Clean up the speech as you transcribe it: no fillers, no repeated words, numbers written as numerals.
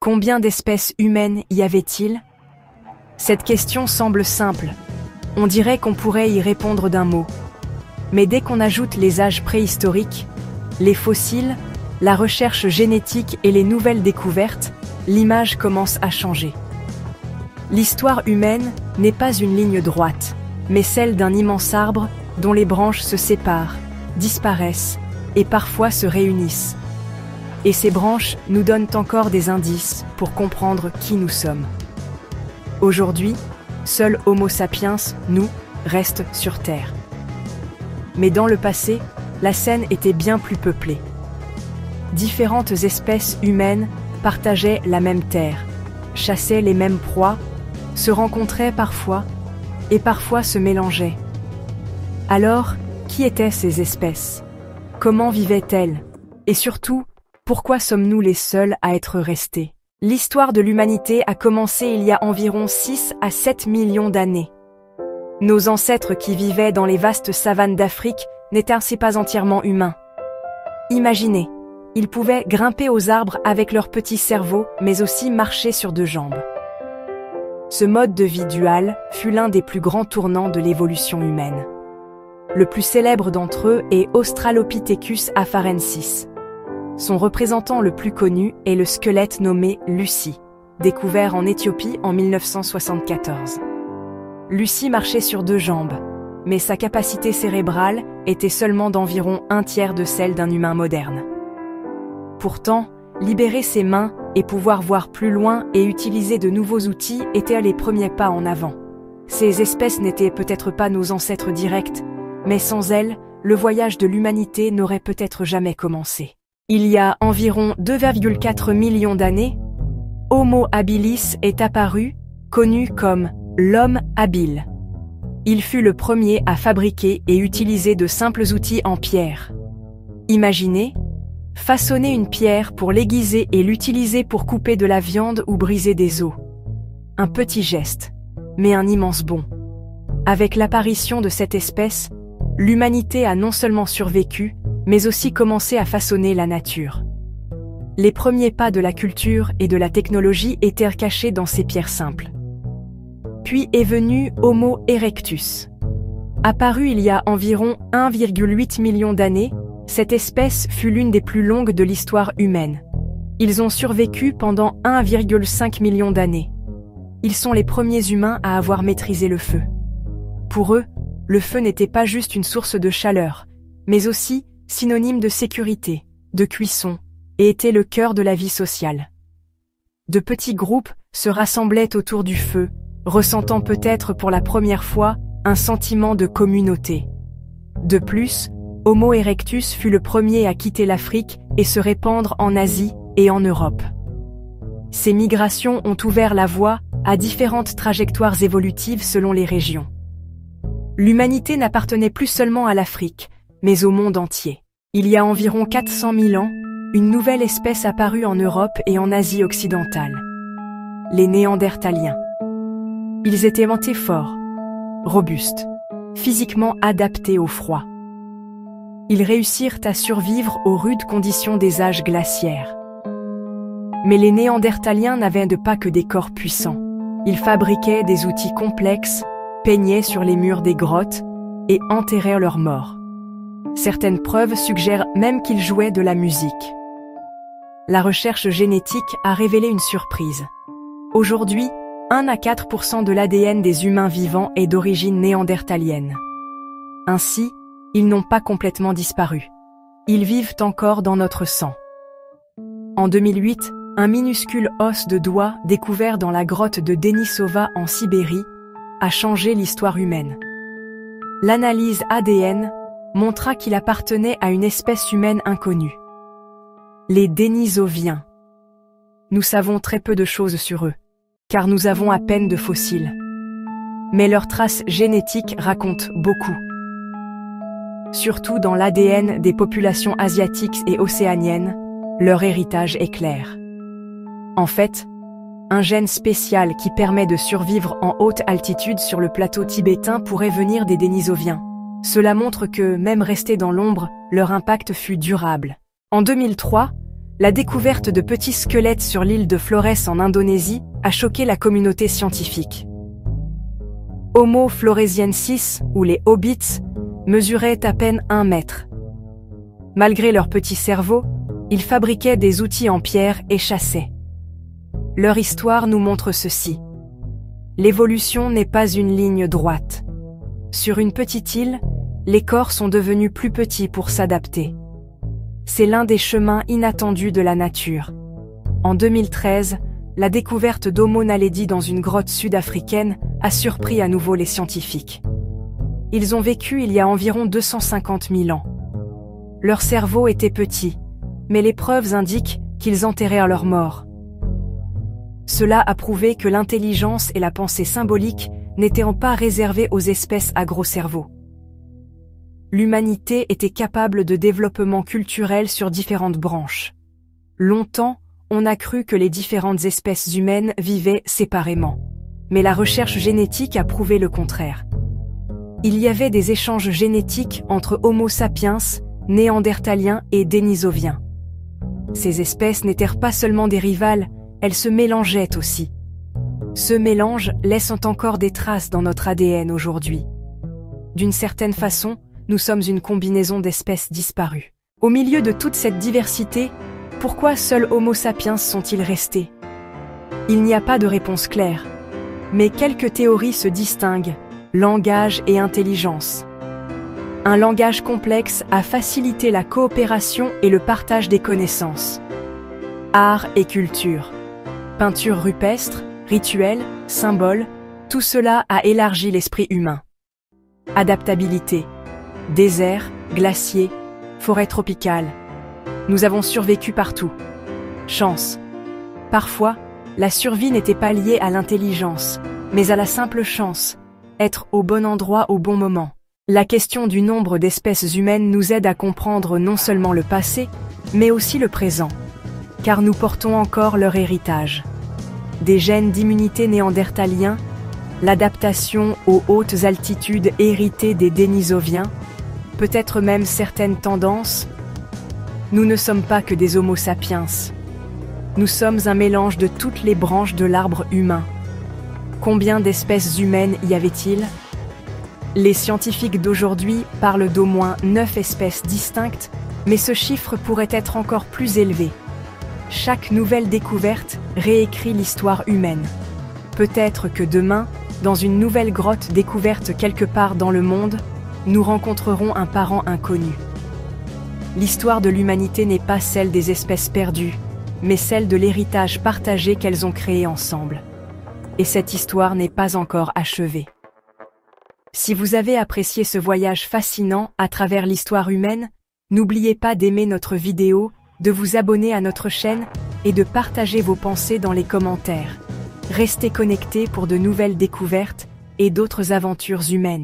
Combien d'espèces humaines y avait-il? Cette question semble simple. On dirait qu'on pourrait y répondre d'un mot. Mais dès qu'on ajoute les âges préhistoriques, les fossiles, la recherche génétique et les nouvelles découvertes, l'image commence à changer. L'histoire humaine n'est pas une ligne droite, mais celle d'un immense arbre dont les branches se séparent, disparaissent et parfois se réunissent. Et ces branches nous donnent encore des indices pour comprendre qui nous sommes. Aujourd'hui, seul Homo sapiens, nous, reste sur Terre. Mais dans le passé, la scène était bien plus peuplée. Différentes espèces humaines partageaient la même terre, chassaient les mêmes proies, se rencontraient parfois, et parfois se mélangeaient. Alors, qui étaient ces espèces? Comment vivaient-elles? Et surtout, pourquoi sommes-nous les seuls à être restés? L'histoire de l'humanité a commencé il y a environ 6 à 7 millions d'années. Nos ancêtres qui vivaient dans les vastes savanes d'Afrique n'étaient ainsi pas entièrement humains. Imaginez, ils pouvaient grimper aux arbres avec leur petit cerveau, mais aussi marcher sur 2 jambes. Ce mode de vie dual fut l'un des plus grands tournants de l'évolution humaine. Le plus célèbre d'entre eux est Australopithecus afarensis. Son représentant le plus connu est le squelette nommé Lucy, découvert en Éthiopie en 1974. Lucy marchait sur 2 jambes, mais sa capacité cérébrale était seulement d'environ 1/3 de celle d'un humain moderne. Pourtant, libérer ses mains et pouvoir voir plus loin et utiliser de nouveaux outils étaient les premiers pas en avant. Ces espèces n'étaient peut-être pas nos ancêtres directs, mais sans elles, le voyage de l'humanité n'aurait peut-être jamais commencé. Il y a environ 2,4 millions d'années, Homo habilis est apparu, connu comme l'homme habile. Il fut le premier à fabriquer et utiliser de simples outils en pierre. Imaginez, façonner une pierre pour l'aiguiser et l'utiliser pour couper de la viande ou briser des os. Un petit geste, mais un immense bond. Avec l'apparition de cette espèce, l'humanité a non seulement survécu, mais aussi commencé à façonner la nature. Les premiers pas de la culture et de la technologie étaient cachés dans ces pierres simples. Puis est venu Homo erectus. Apparu il y a environ 1,8 million d'années, cette espèce fut l'une des plus longues de l'histoire humaine. Ils ont survécu pendant 1,5 million d'années. Ils sont les premiers humains à avoir maîtrisé le feu. Pour eux, le feu n'était pas juste une source de chaleur, mais aussi synonyme de sécurité, de cuisson, et était le cœur de la vie sociale. De petits groupes se rassemblaient autour du feu, ressentant peut-être pour la première fois un sentiment de communauté. De plus, Homo erectus fut le premier à quitter l'Afrique et se répandre en Asie et en Europe. Ces migrations ont ouvert la voie à différentes trajectoires évolutives selon les régions. L'humanité n'appartenait plus seulement à l'Afrique, mais au monde entier. Il y a environ 400 000 ans, une nouvelle espèce apparut en Europe et en Asie occidentale. Les Néandertaliens. Ils étaient forts, robustes, physiquement adaptés au froid. Ils réussirent à survivre aux rudes conditions des âges glaciaires. Mais les Néandertaliens n'avaient pas que des corps puissants. Ils fabriquaient des outils complexes, peignaient sur les murs des grottes et enterraient leurs morts. Certaines preuves suggèrent même qu'ils jouaient de la musique. La recherche génétique a révélé une surprise. Aujourd'hui, 1 à 4% de l'ADN des humains vivants est d'origine néandertalienne. Ainsi, ils n'ont pas complètement disparu. Ils vivent encore dans notre sang. En 2008, un minuscule os de doigt découvert dans la grotte de Denisova en Sibérie a changé l'histoire humaine. L'analyse ADN montra qu'il appartenait à une espèce humaine inconnue. Les Denisoviens. Nous savons très peu de choses sur eux, car nous avons à peine de fossiles. Mais leurs traces génétiques racontent beaucoup. Surtout dans l'ADN des populations asiatiques et océaniennes, leur héritage est clair. En fait, un gène spécial qui permet de survivre en haute altitude sur le plateau tibétain pourrait venir des Denisoviens. Cela montre que, même restés dans l'ombre, leur impact fut durable. En 2003, La découverte de petits squelettes sur l'île de Flores en Indonésie a choqué la communauté scientifique. Homo floresiensis, ou les hobbits, mesuraient à peine 1 mètre. Malgré leur petit cerveau, ils fabriquaient des outils en pierre et chassaient. Leur histoire nous montre ceci. L'évolution n'est pas une ligne droite. Sur une petite île, les corps sont devenus plus petits pour s'adapter. C'est l'un des chemins inattendus de la nature. En 2013, la découverte d'Homo naledi dans une grotte sud-africaine a surpris à nouveau les scientifiques. Ils ont vécu il y a environ 250 000 ans. Leur cerveau était petit, mais les preuves indiquent qu'ils enterrèrent leurs morts. Cela a prouvé que l'intelligence et la pensée symbolique n'étaient pas réservées aux espèces à gros cerveaux. L'humanité était capable de développement culturel sur différentes branches. Longtemps, on a cru que les différentes espèces humaines vivaient séparément. Mais la recherche génétique a prouvé le contraire. Il y avait des échanges génétiques entre Homo sapiens, Néandertaliens et Denisoviens. Ces espèces n'étaient pas seulement des rivales, elles se mélangeaient aussi. Ce mélange laisse encore des traces dans notre ADN aujourd'hui. D'une certaine façon, nous sommes une combinaison d'espèces disparues. Au milieu de toute cette diversité, pourquoi seuls Homo sapiens sont-ils restés? Il n'y a pas de réponse claire. Mais quelques théories se distinguent, langage et intelligence. Un langage complexe a facilité la coopération et le partage des connaissances. Art et culture. Peinture rupestre, rituels, symboles, tout cela a élargi l'esprit humain. Adaptabilité. Désert, glaciers, forêt tropicale. Nous avons survécu partout. Chance. Parfois, la survie n'était pas liée à l'intelligence, mais à la simple chance, être au bon endroit au bon moment. La question du nombre d'espèces humaines nous aide à comprendre non seulement le passé, mais aussi le présent, car nous portons encore leur héritage. Des gènes d'immunité néandertaliens, l'adaptation aux hautes altitudes héritées des Denisoviens, peut-être même certaines tendances. Nous ne sommes pas que des Homo sapiens. Nous sommes un mélange de toutes les branches de l'arbre humain. Combien d'espèces humaines y avait-il? Les scientifiques d'aujourd'hui parlent d'au moins 9 espèces distinctes, mais ce chiffre pourrait être encore plus élevé. Chaque nouvelle découverte réécrit l'histoire humaine. Peut-être que demain, dans une nouvelle grotte découverte quelque part dans le monde, nous rencontrerons un parent inconnu. L'histoire de l'humanité n'est pas celle des espèces perdues, mais celle de l'héritage partagé qu'elles ont créé ensemble. Et cette histoire n'est pas encore achevée. Si vous avez apprécié ce voyage fascinant à travers l'histoire humaine, n'oubliez pas d'aimer notre vidéo, de vous abonner à notre chaîne et de partager vos pensées dans les commentaires. Restez connectés pour de nouvelles découvertes et d'autres aventures humaines.